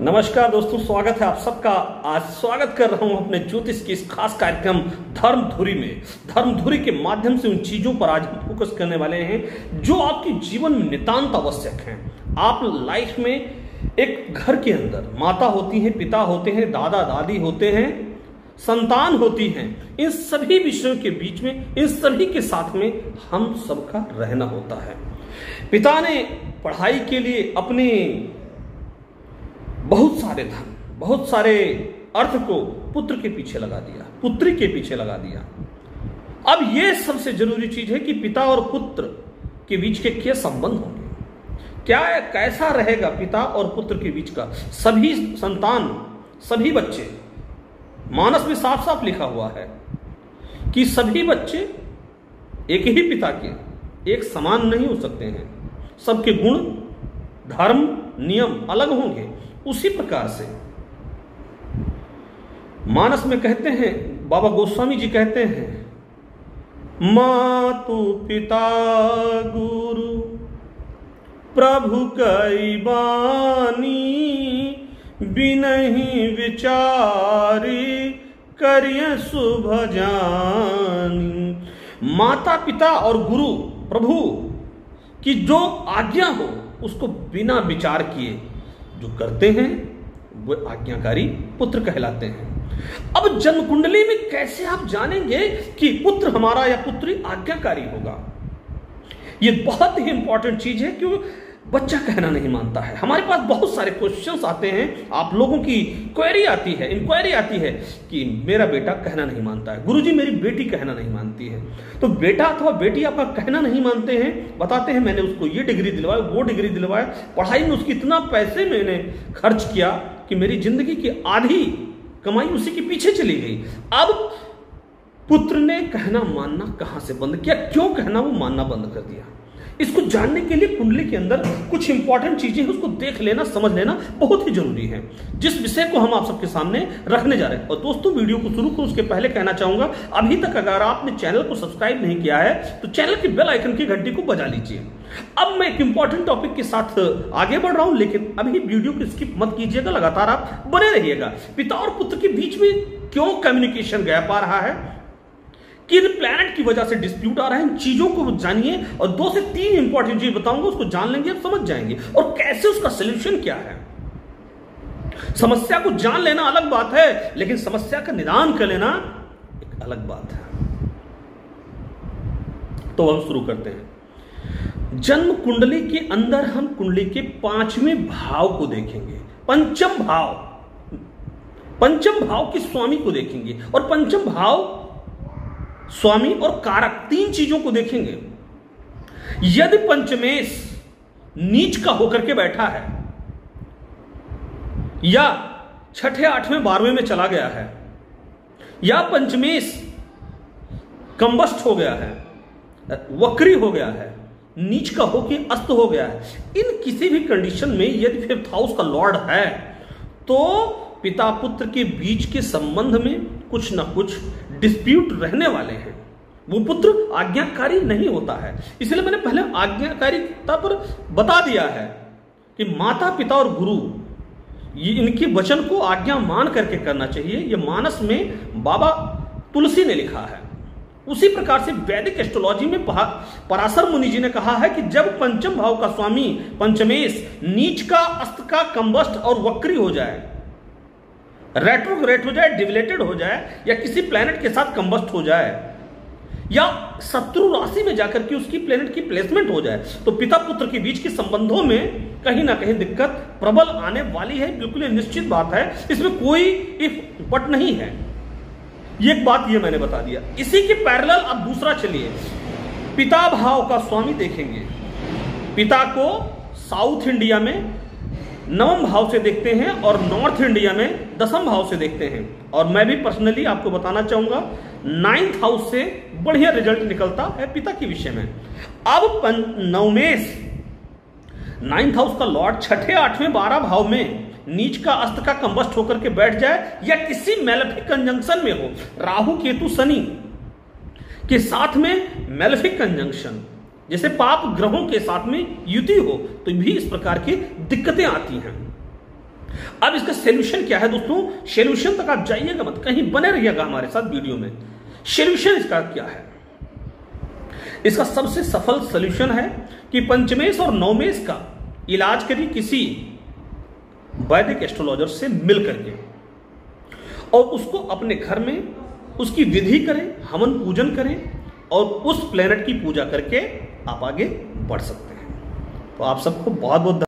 नमस्कार दोस्तों, स्वागत है आप सबका। आज स्वागत कर रहा हूं अपने ज्योतिष के इस खास कार्यक्रम धर्मधुरी में। धर्मधुरी के माध्यम से उन चीजों पर आज हम फोकस करने वाले हैं जो आपके जीवन में नितांत आवश्यक हैं। आप लाइफ में एक घर के अंदर माता होती हैं, पिता होते हैं, दादा दादी होते हैं, संतान होती हैं। इन सभी विषयों के बीच में, इन सभी के साथ में हम सबका रहना होता है। पिता ने पढ़ाई के लिए अपने बहुत सारे धन, बहुत सारे अर्थ को पुत्र के पीछे लगा दिया, पुत्री के पीछे लगा दिया। अब यह सबसे जरूरी चीज है कि पिता और पुत्र के बीच के क्या संबंध होंगे, क्या कैसा रहेगा पिता और पुत्र के बीच का। सभी संतान, सभी बच्चे, मानस में साफ साफ लिखा हुआ है कि सभी बच्चे एक ही पिता के एक समान नहीं हो सकते हैं। सबके गुण, धर्म, नियम अलग होंगे। उसी प्रकार से मानस में कहते हैं, बाबा गोस्वामी जी कहते हैं, मातु पिता गुरु प्रभु कई बानी, बिनहि विचारी करिय शुभ जानी। माता पिता और गुरु प्रभु की जो आज्ञा हो उसको बिना विचार किए जो करते हैं वो आज्ञाकारी पुत्र कहलाते हैं। अब जन्म कुंडली में कैसे आप जानेंगे कि पुत्र हमारा या पुत्री आज्ञाकारी होगा? ये बहुत ही इंपॉर्टेंट चीज है, क्यों बच्चा कहना नहीं मानता है। हमारे पास बहुत सारे क्वेश्चंस आते हैं, आप लोगों की क्वेरी आती है, इंक्वायरी आती है कि मेरा बेटा कहना नहीं मानता है, गुरुजी मेरी बेटी कहना नहीं मानती है। तो बेटा अथवा बेटी आपका कहना नहीं मानते हैं, बताते हैं मैंने उसको ये डिग्री दिलवाई, वो डिग्री दिलवाया, पढ़ाई में उसकी इतना पैसे मैंने खर्च किया कि मेरी जिंदगी की आधी कमाई उसी के पीछे चली गई। अब पुत्र ने कहना मानना कहां से बंद किया, क्यों कहना वो मानना बंद कर दिया? इसको जानने के लिए कुंडली के अंदर कुछ इंपॉर्टेंट चीजें हैं, उसको देख लेना, समझ लेना बहुत ही जरूरी है, जिस विषय को हम आप सबके सामने रखने जा रहे हैं। और दोस्तों, वीडियो को शुरू करूं उसके पहले कहना चाहूंगा, अभी तक अगर आपने चैनल को सब्सक्राइब नहीं किया है तो चैनल की बेल आइकन की घंटी को बजा लीजिए। अब मैं एक इंपॉर्टेंट टॉपिक के साथ आगे बढ़ रहा हूं, लेकिन अभी वीडियो को स्किप मत कीजिएगा, लगातार आप बने रहिएगा। पिता और पुत्र के बीच में क्यों कम्युनिकेशन गैप आ रहा है, किन प्लैनेट की वजह से डिस्प्यूट आ रहा है, इन चीजों को जानिए। और 2 से 3 इंपॉर्टेंट चीज बताऊंगा, उसको जान लेंगे, आप समझ जाएंगे। और कैसे उसका सोल्यूशन क्या है। समस्या को जान लेना अलग बात है, लेकिन समस्या का निदान कर लेना एक अलग बात है। तो हम शुरू करते हैं। जन्म कुंडली के अंदर हम कुंडली के 5वें भाव को देखेंगे, पंचम भाव के स्वामी को देखेंगे। और पंचम भाव, स्वामी और कारक, 3 चीजों को देखेंगे। यदि पंचमेश नीच का होकर के बैठा है, या 6ठे, 8वें, 12वें में चला गया है, या पंचमेश कंबस्ट हो गया है, वक्री हो गया है, नीच का होकर अस्त हो गया है, इन किसी भी कंडीशन में यदि 5th हाउस का लॉर्ड है तो पिता पुत्र के बीच के संबंध में कुछ ना कुछ डिस्प्यूट रहने वाले हैं। वो पुत्र आज्ञाकारी नहीं होता है। इसलिए मैंने पहले आज्ञाकारिता पर बता दिया है कि माता पिता और गुरु, ये इनके वचन को आज्ञा मान करके करना चाहिए। ये मानस में बाबा तुलसी ने लिखा है। उसी प्रकार से वैदिक एस्ट्रोलॉजी में पराशर मुनि जी ने कहा है कि जब पंचम भाव का स्वामी पंचमेश नीच का, अस्त का, कंबस्ट और वक्री हो जाए, रेट्रोग्रेड हो जाए, डिविलेटेड हो जाए, या किसी प्लेनेट के साथ कंबस्ट हो जाए, या शत्रु राशि में जाकर के उसकी प्लेनेट की प्लेसमेंट हो जाए, तो पिता पुत्र के बीच के संबंधों में कहीं ना कहीं दिक्कत प्रबल आने वाली है। बिल्कुल निश्चित बात है, इसमें कोई इफ बट नहीं है। ये एक बात ये मैंने बता दिया। इसी के पैरेलल अब दूसरा चलिए, पिता भाव का स्वामी देखेंगे। पिता को साउथ इंडिया में 9वें भाव से देखते हैं और नॉर्थ इंडिया में 10वें भाव से देखते हैं। और मैं भी पर्सनली आपको बताना चाहूंगा 9th हाउस से बढ़िया रिजल्ट निकलता है पिता के विषय में। अब नवमेश 9th हाउस का लॉर्ड 6ठे, 8वें, 12 भाव में नीच का, अस्त का, कंबस्ट होकर के बैठ जाए, या किसी मेलेफिक कंजंक्शन में हो, राहु केतु शनि के साथ में मेलेफिक कंजंक्शन, जैसे पाप ग्रहों के साथ में युति हो तो भी इस प्रकार की दिक्कतें आती हैं। अब इसका सोल्यूशन क्या है दोस्तों? सोल्यूशन तक आप जाइएगा मत, कहीं बने रहिएगा हमारे साथ वीडियो में। सोल्यूशन इसका क्या है? इसका सबसे सफल सोल्यूशन है कि पंचमेश और नवमेश का इलाज करिए किसी वैदिक एस्ट्रोलॉजर से मिल करके, और उसको अपने घर में उसकी विधि करें, हवन पूजन करें, और उस प्लेनेट की पूजा करके आप आगे बढ़ सकते हैं। तो आप सबको बहुत बहुत